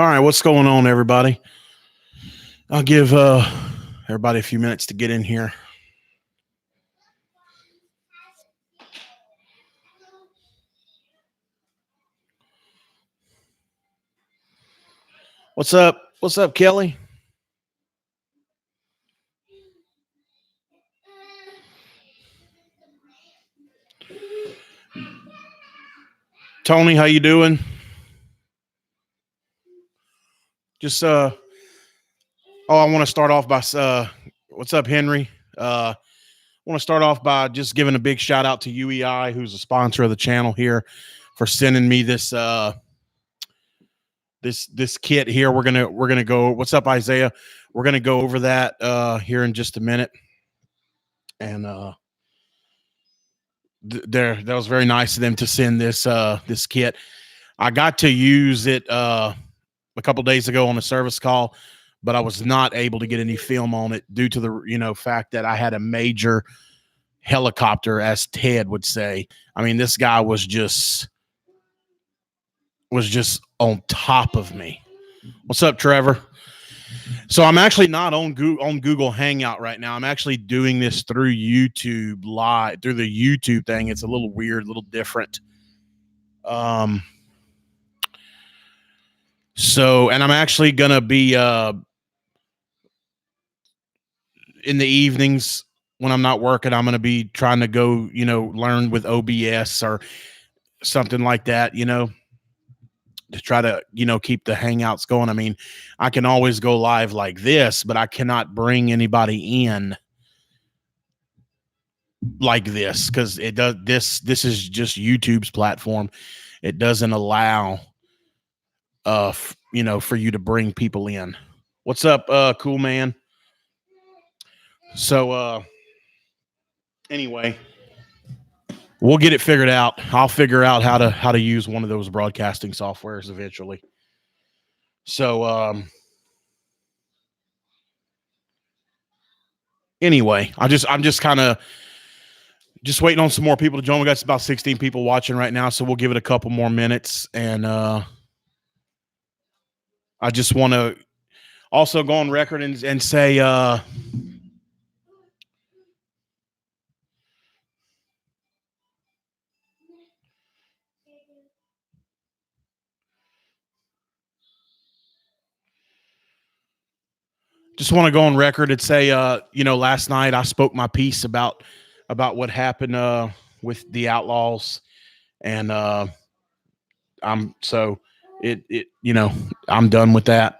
All right, what's going on, everybody? I'll give everybody a few minutes to get in here. What's up? What's up, Kelly? Tony, how you doing? Just I want to start off by what's up, Henry? I want to start off by just giving a big shout out to UEI, who's a sponsor of the channel here, for sending me this this kit here. We're gonna go. What's up, Isaiah? We're gonna go over that here in just a minute, and that was very nice of them to send this kit. I got to use it a couple days ago on a service call, but I was not able to get any film on it due to the fact that I had a major helicopter, as Ted would say. I mean, this guy was just on top of me. What's up, Trevor? So I'm actually not on Google Hangout right now. I'm actually doing this through YouTube live, through the YouTube thing. It's a little weird, a little different. So, and I'm actually going to be in the evenings when I'm not working, I'm going to be trying to go, learn with OBS or something like that, to try to, keep the Hangouts going. I mean, I can always go live like this, but I cannot bring anybody in like this because it does this is just YouTube's platform. It doesn't allow for you to bring people in. What's up, cool man? So anyway, we'll get it figured out. I'll figure out how to use one of those broadcasting softwares eventually. So anyway, I'm just kind of waiting on some more people to join. We got about 16 people watching right now, so we'll give it a couple more minutes. And I just want to also go on record and say just want to go on record and say, last night I spoke my piece about what happened with the Outlaws, and I'm done with that.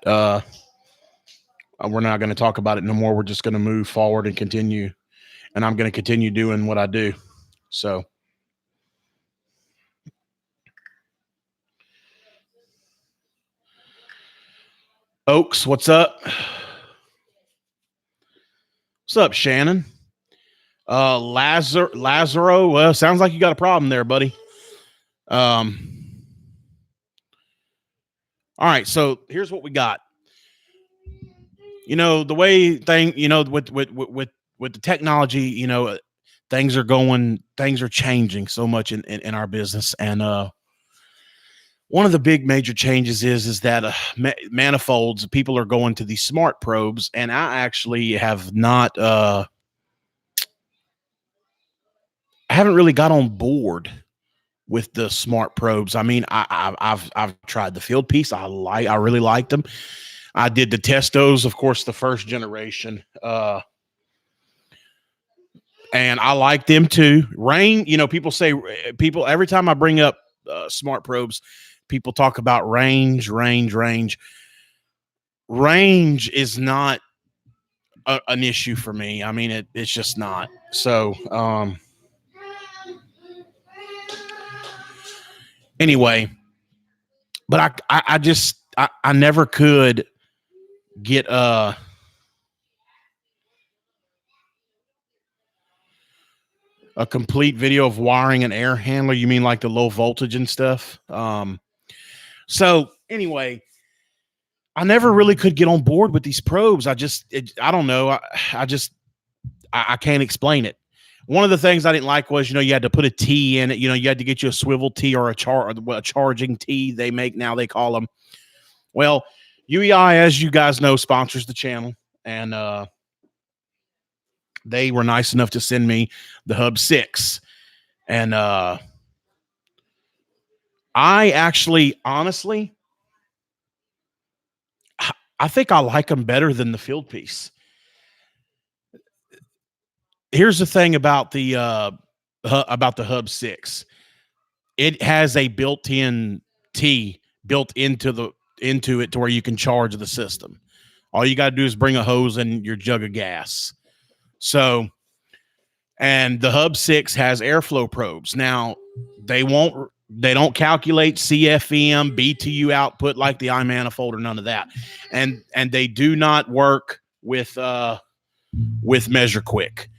We're not going to talk about it no more. We're just going to move forward and continue, and I'm going to continue doing what I do. So. Oaks, what's up? What's up, Shannon? Lazaro, sounds like you got a problem there, buddy. All right, so here's what we got. The way with the technology, things are changing so much in our business, and one of the big major changes is that manifolds, people are going to these smart probes, and I actually have not I haven't really got on board with the smart probes. I mean, I've tried the field piece. I really liked them. I did the Testos, of course, the first generation, and I like them too. Rain, people every time I bring up smart probes, people talk about range. Range is not an issue for me. I mean, it's just not. So, anyway, but I never could get a complete video of wiring an air handler. You mean like the low voltage and stuff? So anyway, I never really could get on board with these probes. I don't know. I can't explain it. One of the things I didn't like was, you had to put a T in it. You had to get you a swivel T or a charging T they make now, they call them. Well, UEI, as you guys know, sponsors the channel, and they were nice enough to send me the Hub 6. And I actually, honestly, I think I like them better than the field piece. Here's the thing about the Hub 6. It has a built-in T built into it to where you can charge the system. All you got to do is bring a hose and your jug of gas. So, and the Hub 6 has airflow probes. Now, they don't calculate CFM, BTU output like the iManifold or none of that. And they do not work with Measure Quick.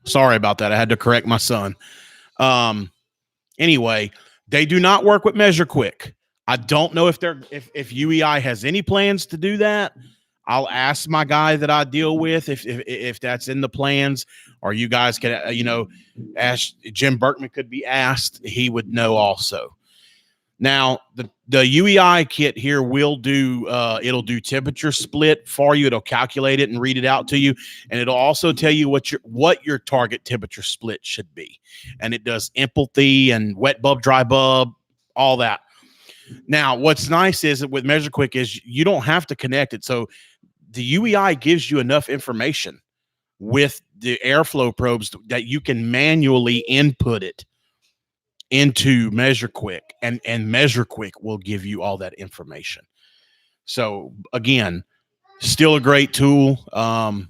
Sorry about that. I had to correct my son. Anyway, they do not work with Measure Quick. I don't know if UEI has any plans to do that. I'll ask my guy that I deal with if that's in the plans, or you guys could ask Jim Berkman could be asked. He would know also. Now the UEI kit here will do it'll do temperature split for you. It'll calculate it and read it out to you, and it'll also tell you what your target temperature split should be. And it does empathy and wet bulb, dry bulb, all that. Now, what's nice is that with Measure Quick is you don't have to connect it. So the UEI gives you enough information with the airflow probes that you can manually input it into Measure Quick, and Measure Quick will give you all that information. So again, still a great tool. I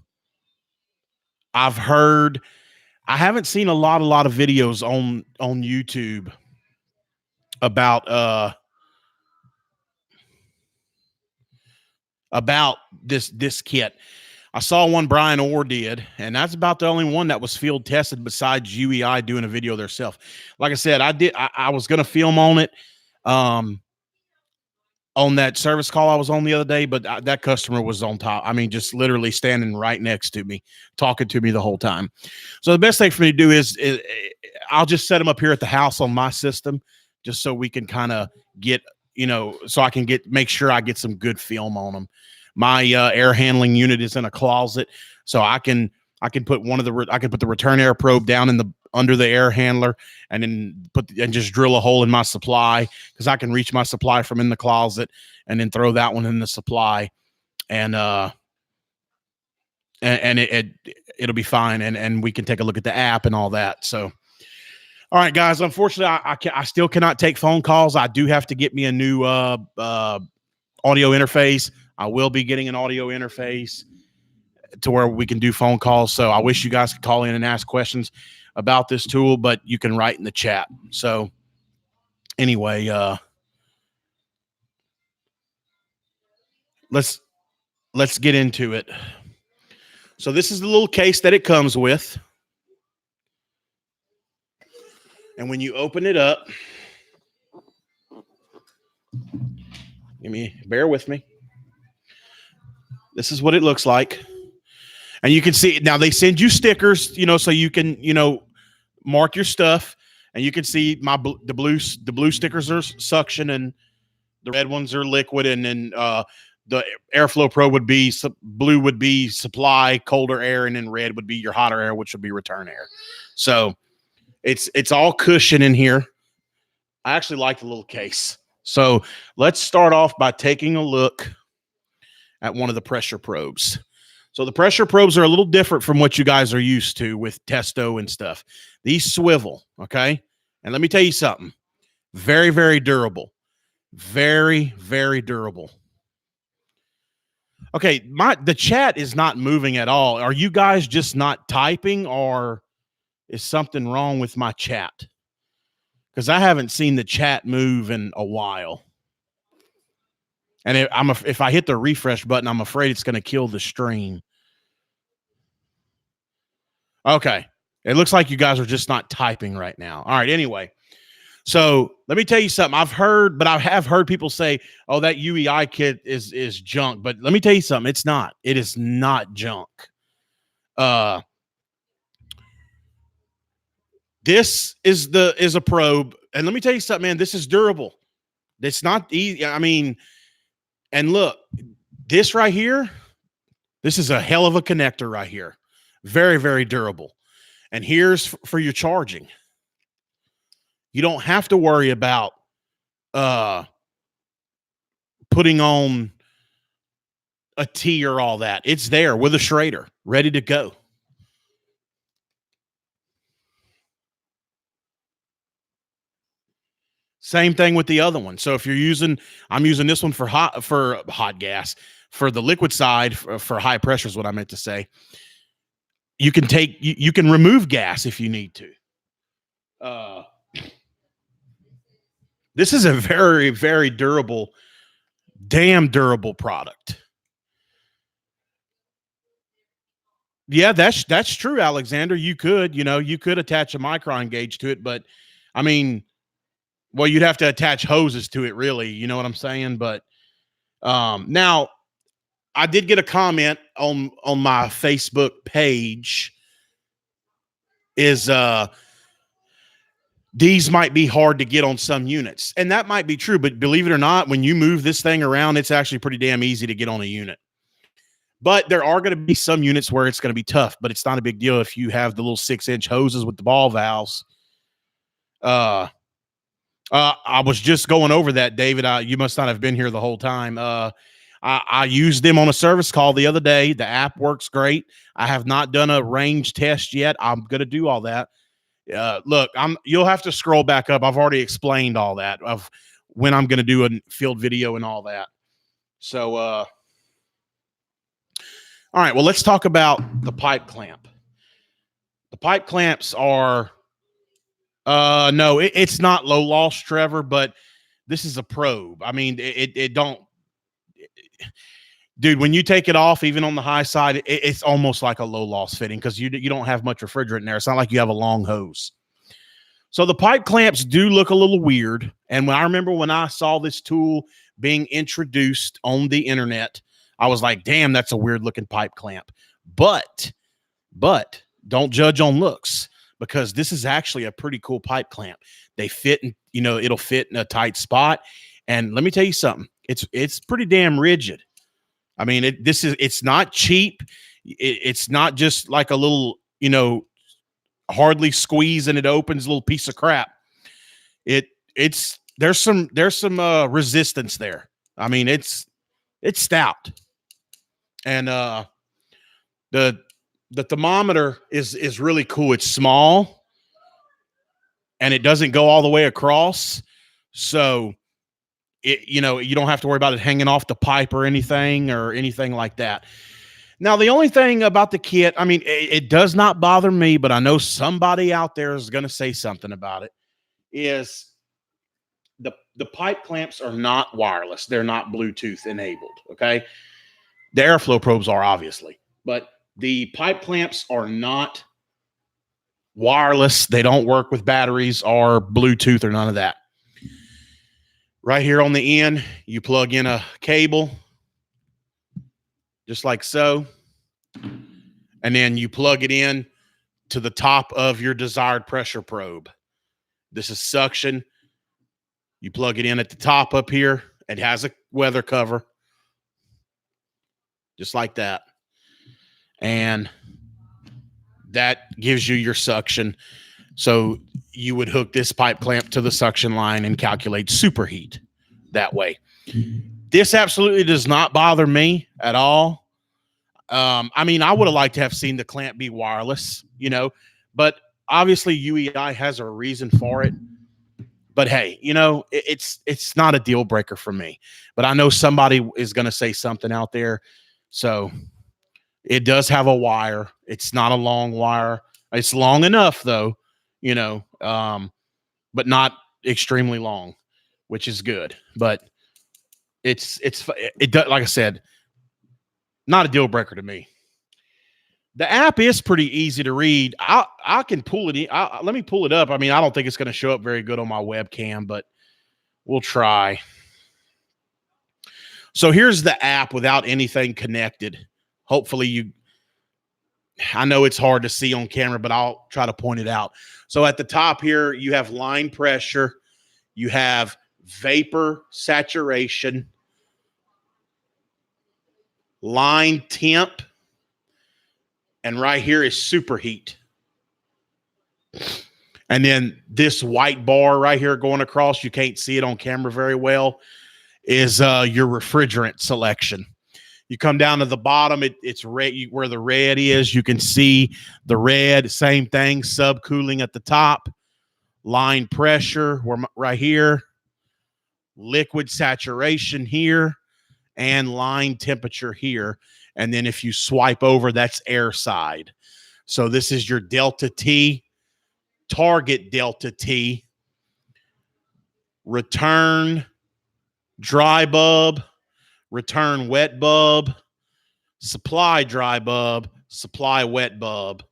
haven't seen a lot of videos on YouTube about this kit. I saw one Brian Orr did, and that's about the only one that was field tested besides UEI doing a video themselves. Like I said, I was going to film on it on that service call I was on the other day, but that customer was on top. I mean, just literally standing right next to me, talking to me the whole time. So the best thing for me to do is I'll just set them up here at the house on my system, just so we can kind of get, so I can make sure I get some good film on them. My air handling unit is in a closet, so I can put the return air probe down under the air handler, and then just drill a hole in my supply, because I can reach my supply from in the closet, and then throw that one in the supply, and it'll be fine, and we can take a look at the app and all that. So, all right, guys. Unfortunately, I still cannot take phone calls. I do have to get me a new audio interface. I will be getting an audio interface to where we can do phone calls. So I wish you guys could call in and ask questions about this tool, but you can write in the chat. So anyway, let's get into it. So this is the little case that it comes with. And when you open it up, bear with me. This is what it looks like. And you can see now they send you stickers, so you can, mark your stuff, and you can see the blue stickers are suction and the red ones are liquid. And then the airflow probe would be blue would be supply, colder air, and then red would be your hotter air, which would be return air. So it's all cushion in here. I actually like the little case. So let's start off by taking a look at one of the pressure probes. So the pressure probes are a little different from what you guys are used to with Testo and stuff. These swivel, okay? And let me tell you something. Very, very durable. Very, very durable. Okay, the chat is not moving at all. Are you guys just not typing, or is something wrong with my chat? Because I haven't seen the chat move in a while. And if I hit the refresh button, I'm afraid it's going to kill the stream. Okay. It looks like you guys are just not typing right now. All right. Anyway, so let me tell you something. I have heard people say, "Oh, that UEI kit is junk." But let me tell you something. It's not. It is not junk. This is a probe, and let me tell you something, man. This is durable. It's not easy. I mean, and look, this right here, this is a hell of a connector right here. Very, very durable. And here's for your charging. You don't have to worry about putting on a T or all that. It's there with a Schrader, ready to go. Same thing with the other one. So if you're using, I'm using this one for hot gas. For the liquid side, for high pressure is what I meant to say. You can you can remove gas if you need to. This is a very, very durable, damn durable product. Yeah, that's true, Alexander. You could attach a micron gauge to it, but I mean, well, you'd have to attach hoses to it, really. You know what I'm saying? But now I did get a comment on my Facebook page. Is these might be hard to get on some units, and that might be true. But believe it or not, when you move this thing around, it's actually pretty damn easy to get on a unit. But there are going to be some units where it's going to be tough, but it's not a big deal if you have the little 6-inch hoses with the ball valves. I was just going over that, David. You must not have been here the whole time. I used them on a service call the other day. The app works great. I have not done a range test yet. I'm going to do all that. Look, you'll have to scroll back up. I've already explained all that of when I'm going to do a field video and all that. So, all right, well, let's talk about the pipe clamp. The pipe clamps are, no, it's not low loss, Trevor, but this is a probe. I mean, dude, when you take it off, even on the high side, it's almost like a low loss fitting because you don't have much refrigerant in there. It's not like you have a long hose. So the pipe clamps do look a little weird. And I remember when I saw this tool being introduced on the internet, I was like, damn, that's a weird looking pipe clamp. But don't judge on looks, because this is actually a pretty cool pipe clamp. They fit, it'll fit in a tight spot. And let me tell you something. It's pretty damn rigid. I mean, it's not cheap. It's not just like a little, hardly squeeze and it opens, a little piece of crap. There's some resistance there. I mean, it's stout. And the thermometer is really cool. It's small and it doesn't go all the way across. So you don't have to worry about it hanging off the pipe or anything like that. Now, the only thing about the kit, I mean, it does not bother me, but I know somebody out there is going to say something about it, is the pipe clamps are not wireless. They're not Bluetooth enabled, okay? The airflow probes are, obviously, but the pipe clamps are not wireless. They don't work with batteries or Bluetooth or none of that. Right here on the end, you plug in a cable, just like so, and then you plug it in to the top of your desired pressure probe. This is suction. You plug it in at the top up here. It has a weather cover, just like that. And that gives you your suction. So you would hook this pipe clamp to the suction line and calculate superheat that way. This absolutely does not bother me at all. I mean, I would have liked to have seen the clamp be wireless, but obviously UEI has a reason for it. But hey, it's not a deal breaker for me. But I know somebody is going to say something out there. So it does have a wire. It's not a long wire. It's long enough though, but not extremely long, which is good. But it does, like I said, not a deal breaker to me. The app is pretty easy to read. I can pull it in. Let me pull it up. I mean, I don't think it's going to show up very good on my webcam, but we'll try. So here's the app without anything connected. Hopefully I know it's hard to see on camera, but I'll try to point it out. So at the top here, you have line pressure, you have vapor saturation, line temp, and right here is superheat. And then this white bar right here going across, you can't see it on camera very well, is your refrigerant selection. You come down to the bottom, it's red. Where the red is, you can see the red. Same thing, subcooling at the top, line pressure right here, liquid saturation here, and line temperature here. And then if you swipe over, that's air side. So this is your delta T, target delta T, return dry bulb, return wet bulb, supply dry bulb, supply wet bulb.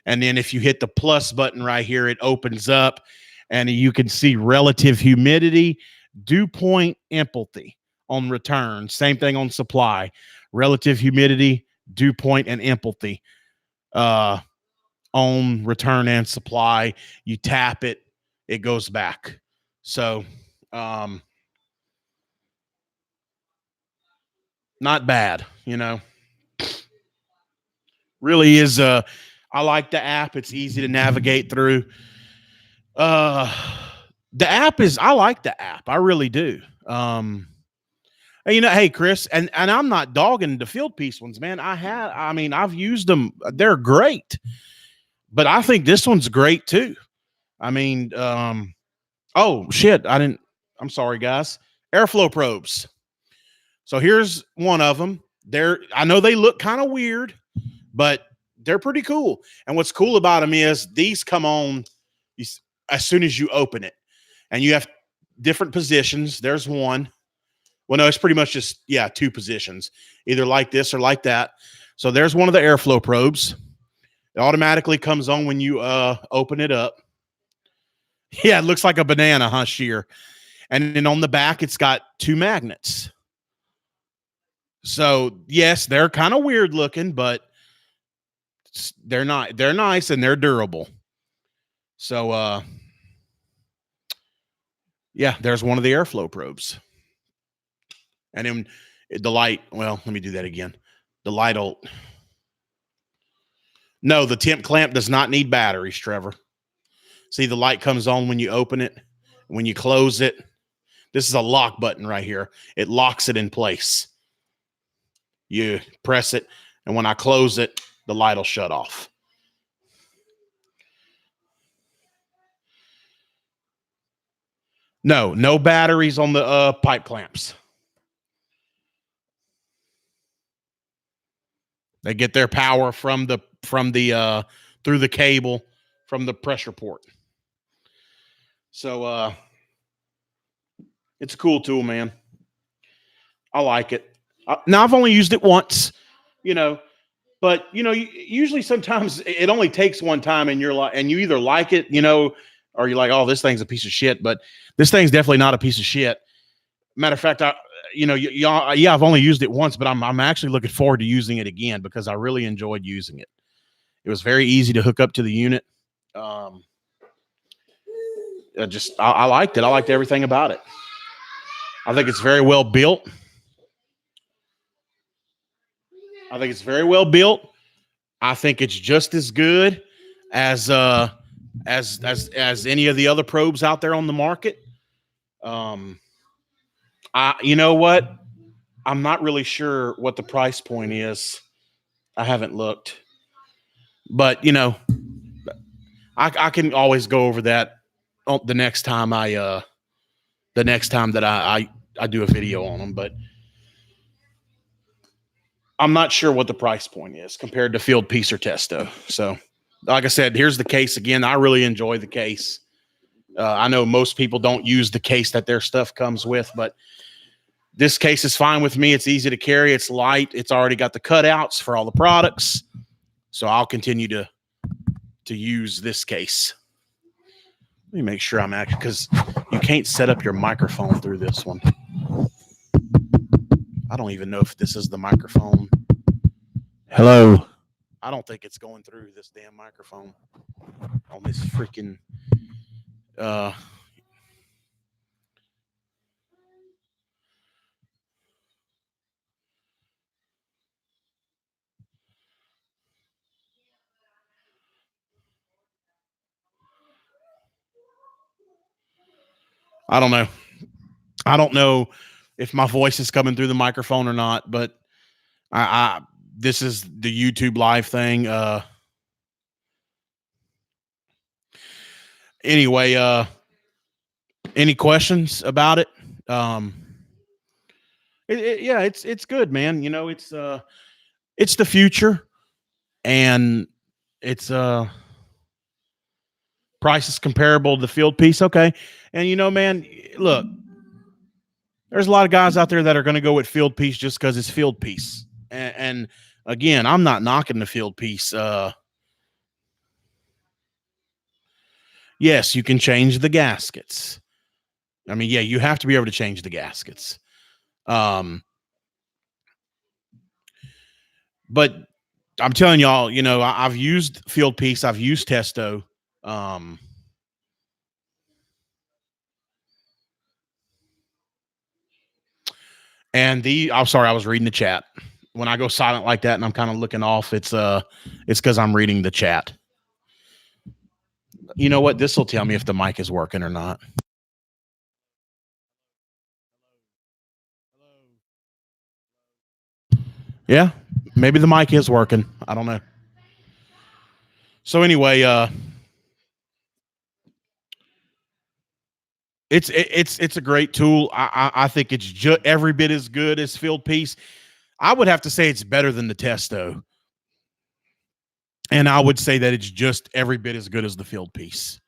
And then if you hit the plus button right here, it opens up and you can see relative humidity, dew point, empathy on return. Same thing on supply. Relative humidity, dew point, and empathy on return and supply. You tap it, it goes back. So not bad, you know. Really is I like the app. It's easy to navigate through. The app is, I like the app. I really do. You know, hey, Chris, and I'm not dogging the field piece ones, man. I've used them. They're great. But I think this one's great too. I mean, oh shit, I'm sorry, guys. Airflow probes. So here's one of them. I know they look kind of weird, but they're pretty cool. And what's cool about them is these come on as soon as you open it. And you have different positions. There's one. Well, no, it's pretty much just, two positions, either like this or like that. So there's one of the airflow probes. It automatically comes on when you open it up. Yeah, it looks like a banana, huh, Sheer? And then on the back, it's got two magnets. So, yes, they're kind of weird looking, but they're nice and they're durable. So, yeah, there's one of the airflow probes. And then the light, well, let me do that again. The light will... No, the temp clamp does not need batteries, Trevor. See, the light comes on when you open it. When you close it, this is a lock button right here. It locks it in place. You press it, and when I close it, the light will shut off. No batteries on the pipe clamps. They get their power from the through the cable from the pressure port. So it's a cool tool, man. I like it. Now I've only used it once, you know, but you know, usually sometimes it only takes one time, and you're like, and you either like it, you know, or you're like, oh, this thing's a piece of shit. But this thing's definitely not a piece of shit. Matter of fact, I've only used it once, but I'm actually looking forward to using it again because I really enjoyed using it. It was very easy to hook up to the unit. I liked it. I liked everything about it. I think it's very well built. I think it's just as good as any of the other probes out there on the market. You know what? I'm not really sure what the price point is. I haven't looked, but you know, I can always go over that the next time that I do a video on them, but I'm not sure what the price point is compared to Field Piece or Testo. So, like I said, here's the case again. I really enjoy the case. I know most people don't use the case that their stuff comes with, but this case is fine with me. It's easy to carry. It's light. It's already got the cutouts for all the products. So I'll continue to use this case. Let me make sure I'm actually, because you can't set up your microphone through this one. I don't even know if this is the microphone. Hello. I don't think it's going through this damn microphone on this freaking I don't know. I don't know if my voice is coming through the microphone or not, but I this is the YouTube live thing. Anyway, any questions about it? Yeah, it's good, man. You know, it's the future, and it's price is comparable to the field piece. Okay, and you know, man, look, there's a lot of guys out there that are going to go with field piece just because it's field piece, and again, I'm not knocking the field piece. Yes, you can change the gaskets. I mean, yeah, you have to be able to change the gaskets. But I'm telling y'all, you know, I've used field piece, I've used testo. And I'm sorry, I was reading the chat. When I go silent like that and I'm kind of looking off, it's because I'm reading the chat. You know what? This will tell me if the mic is working or not. Yeah, maybe the mic is working. I don't know. So anyway, it's a great tool. I think it's just every bit as good as field piece. I would have to say it's better than the testo, and I would say that it's just every bit as good as the field piece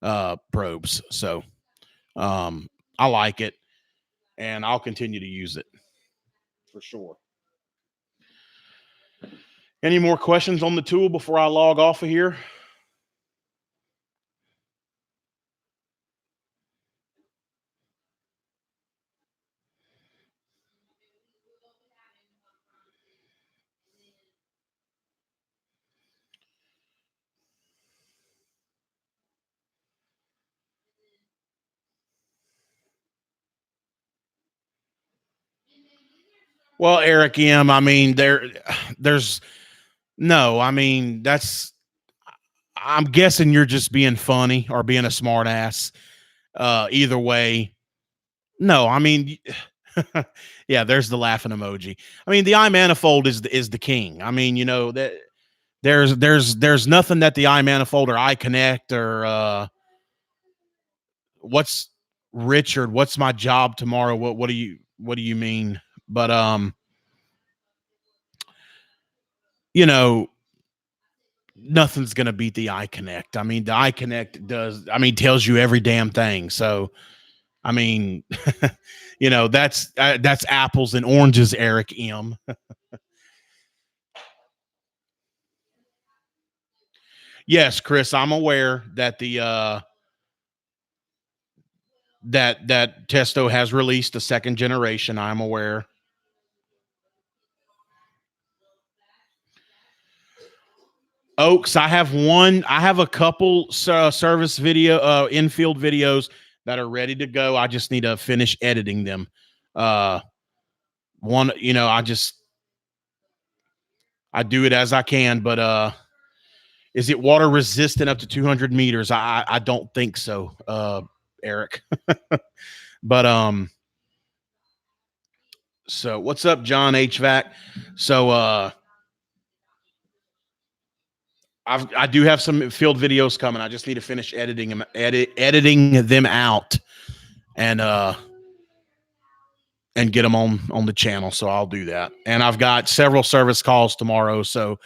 probes. So I like it, and I'll continue to use it for sure. Any more questions on the tool before I log off of here? Well, Eric M, I mean, there's no, I mean, I'm guessing you're just being funny or being a smart ass. Either way, no, I mean, yeah, there's the laughing emoji. I mean, the iManifold is the king. I mean, you know that there's nothing that the iManifold or iConnect or what's Richard, what's my job tomorrow? What do you mean? But you know, nothing's gonna beat the iConnect. I mean, the iConnect tells you every damn thing. So I mean, you know, that's apples and oranges, Eric M. Yes, Chris, I'm aware that the that Testo has released a second generation. I'm aware. Oaks, I have a couple service video, infield videos that are ready to go. I just need to finish editing them. One, you know, I do it as I can, but is it water resistant up to 200 meters? I don't think so, Eric. But so what's up, John HVAC? So I do have some field videos coming. I just need to finish editing them out and get them on the channel. So I'll do that. And I've got several service calls tomorrow, so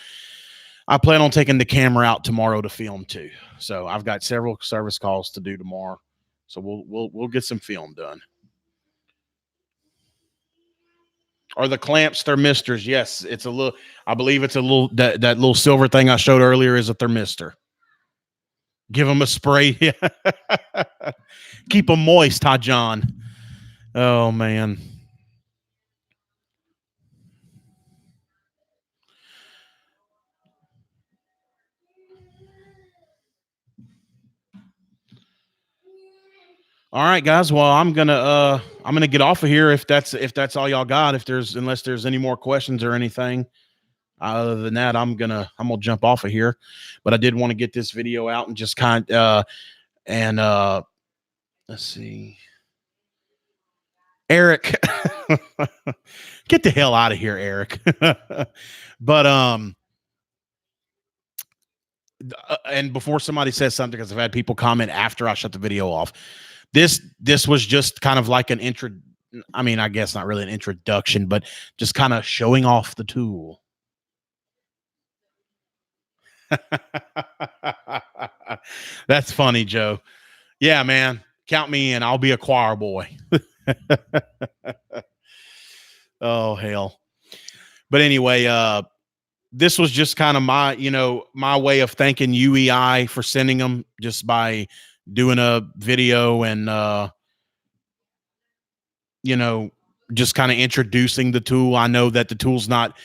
I plan on taking the camera out tomorrow to film too. So I've got several service calls to do tomorrow. So we'll get some film done. Or the clamps thermistors. Yes, it's a little. I believe it's a little that little silver thing I showed earlier is a thermistor. Give them a spray. Keep them moist, huh, John? Oh man. All right, guys. Well, I'm gonna get off of here if that's all y'all got. If there's unless there's any more questions or anything. Other than that, I'm gonna jump off of here. But I did want to get this video out and just and let's see. Eric. Get the hell out of here, Eric. But and before somebody says something, because I've had people comment after I shut the video off, this was just kind of like an intro. I mean, I guess not really an introduction, but just kind of showing off the tool. That's funny, Joe. Yeah, man. Count me in. I'll be a choir boy. Oh, hell. But anyway, this was just kind of my way of thanking UEI for sending them, just by doing a video and just kind of introducing the tool. I know that the tool's not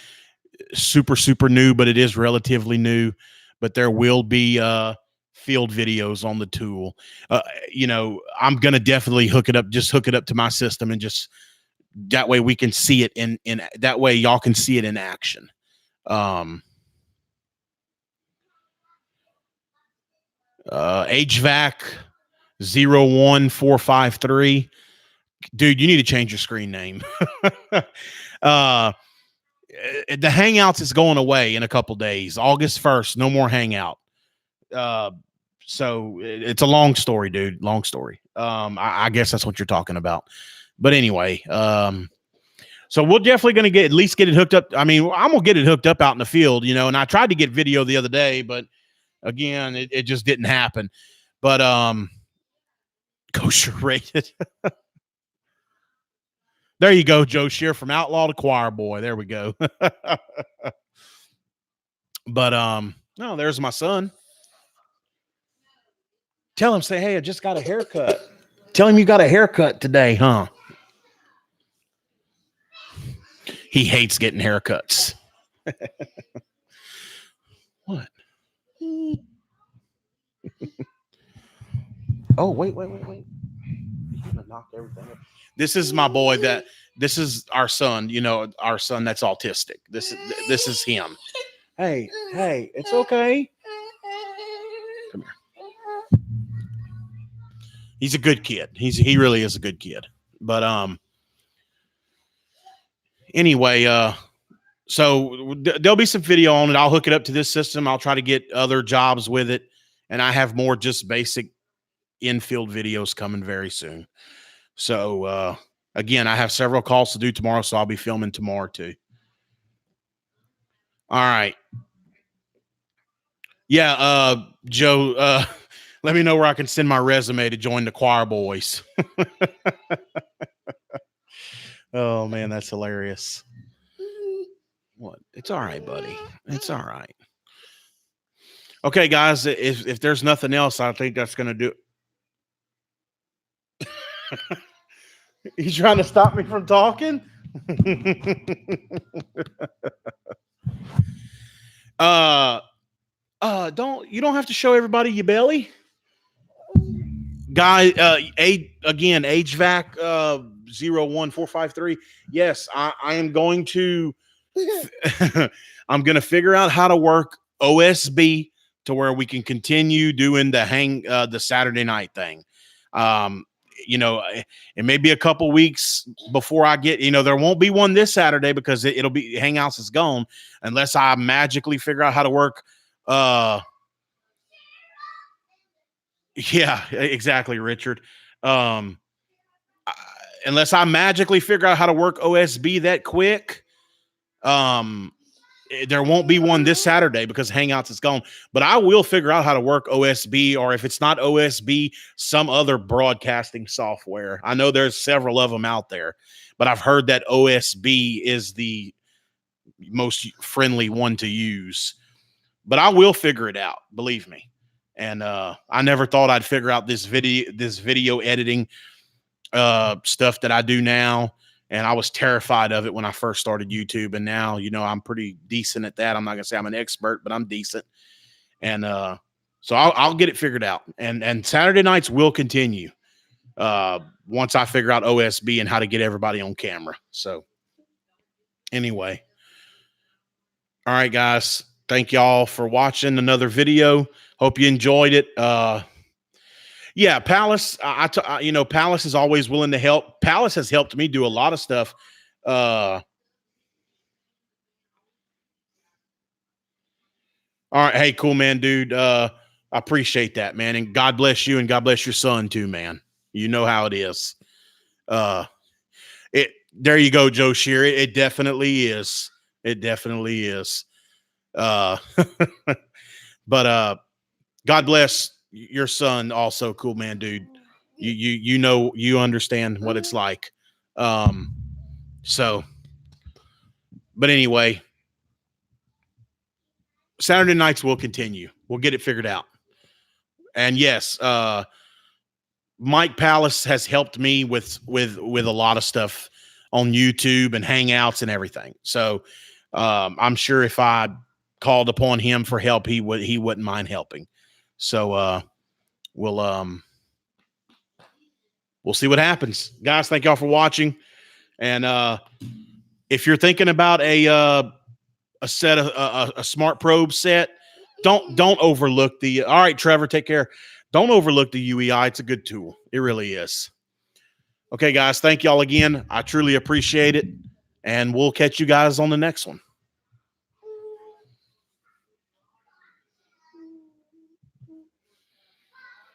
super new, but it is relatively new. But there will be field videos on the tool. I'm gonna definitely hook it up to my system, and just that way we can see it in that way y'all can see it in action. HVAC 01453. Dude, you need to change your screen name. The Hangouts is going away in a couple days. August 1st, no more Hangout. So it's a long story, dude. Long story. I guess that's what you're talking about. But anyway, so we're definitely going to at least get it hooked up. I mean, I'm going to get it hooked up out in the field, and I tried to get video the other day, but again, it just didn't happen. But kosher rated. There you go, Joe Shear, from outlaw to choir boy. There we go. But no, there's my son. Tell him, say, hey, I just got a haircut. Tell him you got a haircut today, huh? He hates getting haircuts. What? Oh, wait. He's gonna knock everything up. This is my boy. This is our son. Our son that's autistic. This is him. Hey, it's okay. Come here. He's a good kid. He really is a good kid. But anyway, so there'll be some video on it. I'll hook it up to this system. I'll try to get other jobs with it, and I have more just basic infield videos coming very soon. So again, I have several calls to do tomorrow, so I'll be filming tomorrow too. All right. Yeah, Joe, let me know where I can send my resume to join the choir boys. Oh man, that's hilarious. What? It's all right, buddy. It's all right. Okay, guys, if there's nothing else, I think that's going to do it. You trying to stop me from talking? You don't have to show everybody your belly. Guy, again, HVAC 01453. Yes, I am going to I'm going to figure out how to work OSB to where we can continue doing the Saturday night thing. It may be a couple weeks before I get, there won't be one this Saturday because it'll be Hangouts is gone unless I magically figure out how to work. Yeah, exactly, Richard. Unless I magically figure out how to work OSB that quick, there won't be one this Saturday because Hangouts is gone. But I will figure out how to work OSB, or if it's not OSB, some other broadcasting software. I know there's several of them out there, but I've heard that OSB is the most friendly one to use. But I will figure it out, believe me. And I never thought I'd figure out this video editing stuff that I do now. And I was terrified of it when I first started YouTube. And now, I'm pretty decent at that. I'm not going to say I'm an expert, but I'm decent. And so I'll get it figured out. And Saturday nights will continue once I figure out OSB and how to get everybody on camera. So anyway. All right, guys. Thank y'all for watching another video. Hope you enjoyed it. Yeah, Palace. Palace is always willing to help. Palace has helped me do a lot of stuff. All right, hey, cool, man, dude. I appreciate that, man, and God bless you, and God bless your son too, man. You know how it is. There you go, Joe Shear. It definitely is. It definitely is. But God bless your son also, cool, man, dude. You understand what it's like. So, but anyway, Saturday nights will continue. We'll get it figured out. And yes, Mike Palace has helped me with a lot of stuff on YouTube and Hangouts and everything. So, I'm sure if I called upon him for help, he wouldn't mind helping. So, we'll see what happens, guys. Thank y'all for watching. And if you're thinking about a set of a smart probe set, don't overlook the. All right, Trevor, take care. Don't overlook the UEI. It's a good tool. It really is. Okay, guys. Thank y'all again. I truly appreciate it, and we'll catch you guys on the next one.